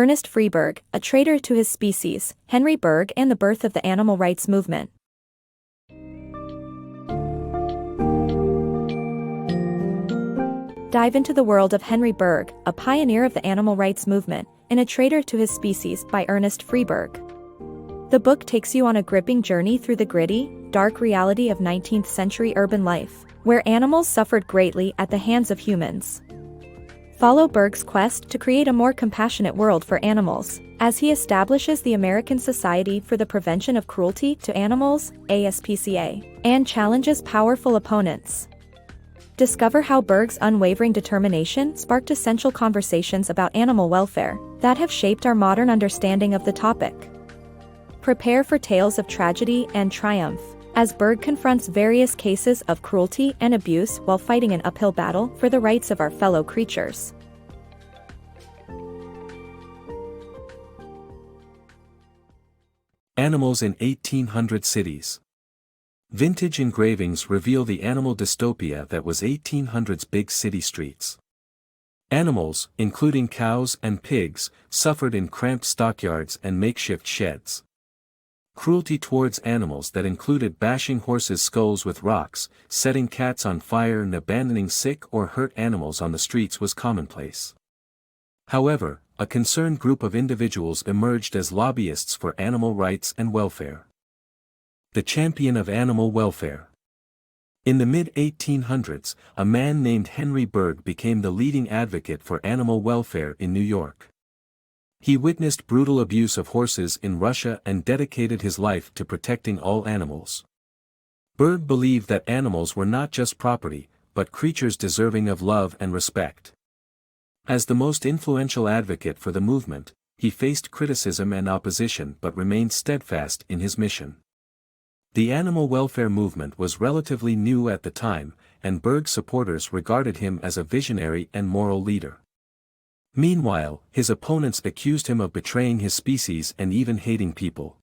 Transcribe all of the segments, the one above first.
Ernest Freeberg, A Traitor to His Species, Henry Bergh and the Birth of the Animal Rights Movement. Dive into the world of Henry Bergh, a pioneer of the animal rights movement, in A Traitor to His Species by Ernest Freeberg. The book takes you on a gripping journey through the gritty, dark reality of 19th-century urban life, where animals suffered greatly at the hands of humans. Follow Bergh's quest to create a more compassionate world for animals, as he establishes the American Society for the Prevention of Cruelty to Animals, ASPCA, and challenges powerful opponents. Discover how Bergh's unwavering determination sparked essential conversations about animal welfare that have shaped our modern understanding of the topic. Prepare for tales of tragedy and triumph, as Bergh confronts various cases of cruelty and abuse while fighting an uphill battle for the rights of our fellow creatures. Animals in 1800 cities. Vintage engravings reveal the animal dystopia that was 1800's big city streets. Animals, including cows and pigs, suffered in cramped stockyards and makeshift sheds. Cruelty towards animals that included bashing horses' skulls with rocks, setting cats on fire and abandoning sick or hurt animals on the streets was commonplace. However, a concerned group of individuals emerged as lobbyists for animal rights and welfare. The champion of animal welfare. In the mid-1800s, a man named Henry Bergh became the leading advocate for animal welfare in New York. He witnessed brutal abuse of horses in Russia and dedicated his life to protecting all animals. Bergh believed that animals were not just property, but creatures deserving of love and respect. As the most influential advocate for the movement, he faced criticism and opposition but remained steadfast in his mission. The animal welfare movement was relatively new at the time, and Bergh's supporters regarded him as a visionary and moral leader. Meanwhile, his opponents accused him of betraying his species and even hating people.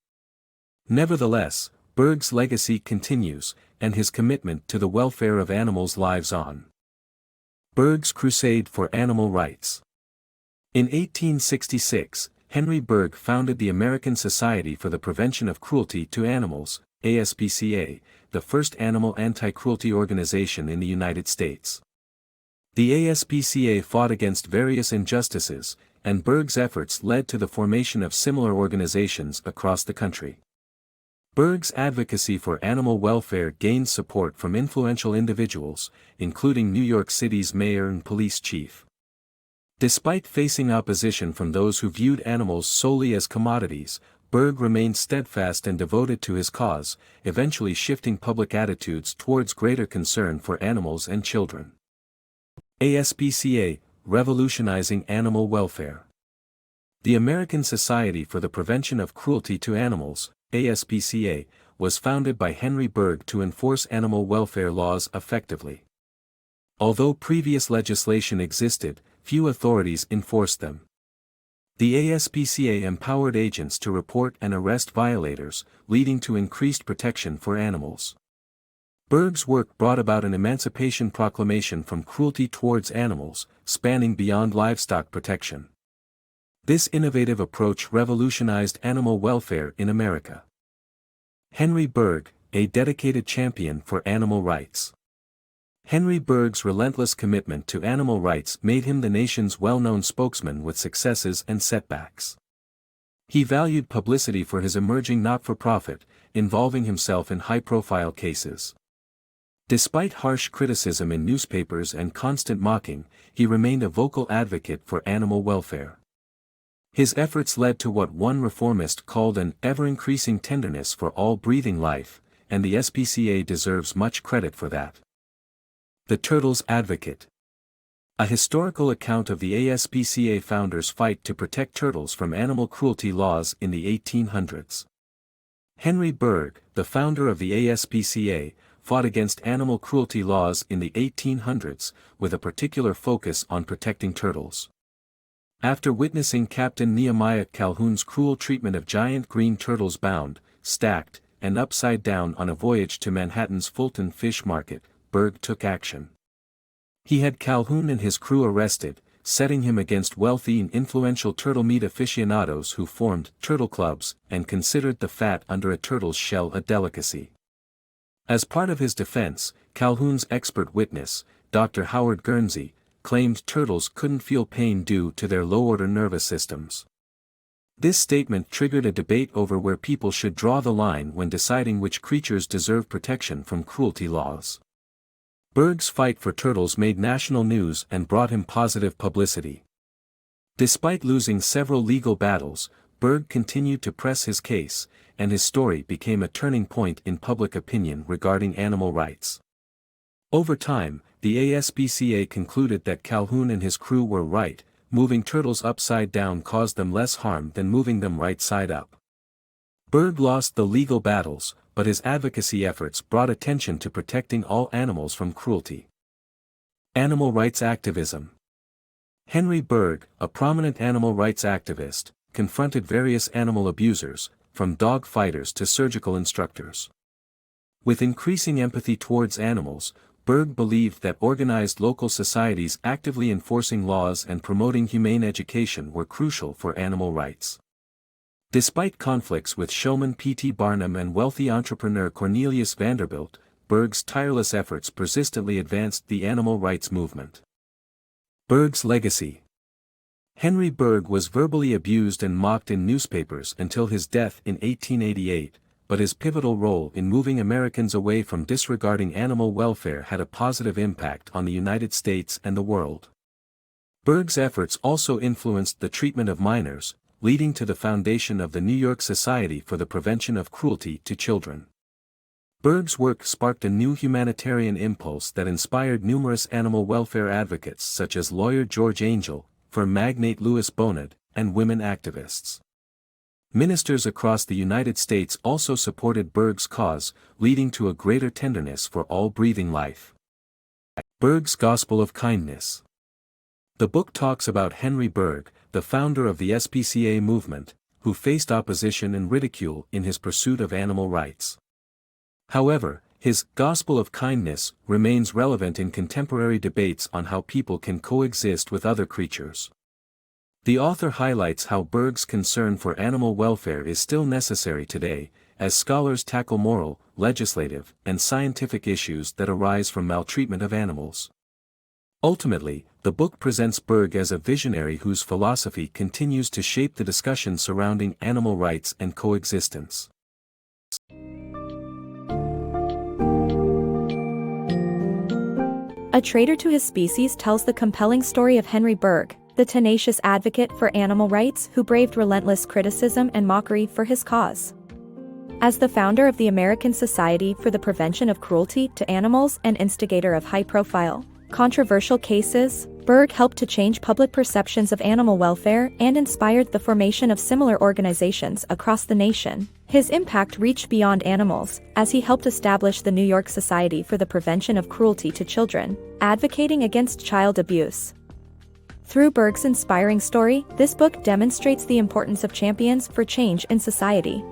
Nevertheless, Bergh's legacy continues, and his commitment to the welfare of animals lives on. Bergh's crusade for animal rights. In 1866, Henry Bergh founded the American Society for the Prevention of Cruelty to Animals, ASPCA, the first animal anti-cruelty organization in the United States. The ASPCA fought against various injustices, and Bergh's efforts led to the formation of similar organizations across the country. Bergh's advocacy for animal welfare gained support from influential individuals, including New York City's mayor and police chief. Despite facing opposition from those who viewed animals solely as commodities, Bergh remained steadfast and devoted to his cause, eventually shifting public attitudes towards greater concern for animals and children. ASPCA, Revolutionizing Animal Welfare. The American Society for the Prevention of Cruelty to Animals, ASPCA, was founded by Henry Bergh to enforce animal welfare laws effectively. Although previous legislation existed, few authorities enforced them. The ASPCA empowered agents to report and arrest violators, leading to increased protection for animals. Bergh's work brought about an emancipation proclamation from cruelty towards animals, spanning beyond livestock protection. This innovative approach revolutionized animal welfare in America. Henry Bergh, a dedicated champion for animal rights. Henry Bergh's relentless commitment to animal rights made him the nation's well-known spokesman with successes and setbacks. He valued publicity for his emerging not-for-profit, involving himself in high-profile cases. Despite harsh criticism in newspapers and constant mocking, he remained a vocal advocate for animal welfare. His efforts led to what one reformist called an ever-increasing tenderness for all breathing life, and the SPCA deserves much credit for that. The Turtle's Advocate. A historical account of the ASPCA founders' fight to protect turtles from animal cruelty laws in the 1800s. Henry Bergh, the founder of the ASPCA, fought against animal cruelty laws in the 1800s, with a particular focus on protecting turtles. After witnessing Captain Nehemiah Calhoun's cruel treatment of giant green turtles bound, stacked, and upside down on a voyage to Manhattan's Fulton Fish Market, Bergh took action. He had Calhoun and his crew arrested, setting him against wealthy and influential turtle meat aficionados who formed turtle clubs and considered the fat under a turtle's shell a delicacy. As part of his defense, Calhoun's expert witness, Dr. Howard Guernsey, claimed turtles couldn't feel pain due to their low-order nervous systems. This statement triggered a debate over where people should draw the line when deciding which creatures deserve protection from cruelty laws. Bergh's fight for turtles made national news and brought him positive publicity. Despite losing several legal battles, Bergh continued to press his case, and his story became a turning point in public opinion regarding animal rights. Over time, the ASPCA concluded that Calhoun and his crew were right. Moving turtles upside down caused them less harm than moving them right side up. Bergh lost the legal battles, but his advocacy efforts brought attention to protecting all animals from cruelty. Animal rights activism. Henry Bergh, a prominent animal rights activist, confronted various animal abusers, from dog fighters to surgical instructors. With increasing empathy towards animals, Bergh believed that organized local societies actively enforcing laws and promoting humane education were crucial for animal rights. Despite conflicts with showman P.T. Barnum and wealthy entrepreneur Cornelius Vanderbilt, Bergh's tireless efforts persistently advanced the animal rights movement. Bergh's legacy. Henry Bergh was verbally abused and mocked in newspapers until his death in 1888. But his pivotal role in moving Americans away from disregarding animal welfare had a positive impact on the United States and the world. Bergh's efforts also influenced the treatment of minors, leading to the foundation of the New York Society for the Prevention of Cruelty to Children. Bergh's work sparked a new humanitarian impulse that inspired numerous animal welfare advocates such as lawyer George Angell, firm magnate Louis Bonnet, and women activists. Ministers across the United States also supported Bergh's cause, leading to a greater tenderness for all breathing life. Bergh's Gospel of Kindness. The book talks about Henry Bergh, the founder of the ASPCA movement, who faced opposition and ridicule in his pursuit of animal rights. However, his Gospel of Kindness remains relevant in contemporary debates on how people can coexist with other creatures. The author highlights how Bergh's concern for animal welfare is still necessary today, as scholars tackle moral, legislative, and scientific issues that arise from maltreatment of animals. Ultimately, the book presents Bergh as a visionary whose philosophy continues to shape the discussion surrounding animal rights and coexistence. A Traitor to His Species tells the compelling story of Henry Bergh, the tenacious advocate for animal rights who braved relentless criticism and mockery for his cause. As the founder of the American Society for the Prevention of Cruelty to Animals and instigator of high-profile, controversial cases, Bergh helped to change public perceptions of animal welfare and inspired the formation of similar organizations across the nation. His impact reached beyond animals, as he helped establish the New York Society for the Prevention of Cruelty to Children, advocating against child abuse. Through Bergh's inspiring story, this book demonstrates the importance of champions for change in society.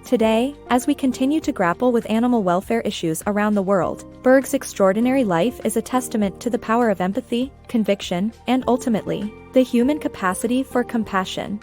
Today, as we continue to grapple with animal welfare issues around the world, Bergh's extraordinary life is a testament to the power of empathy, conviction, and ultimately, the human capacity for compassion.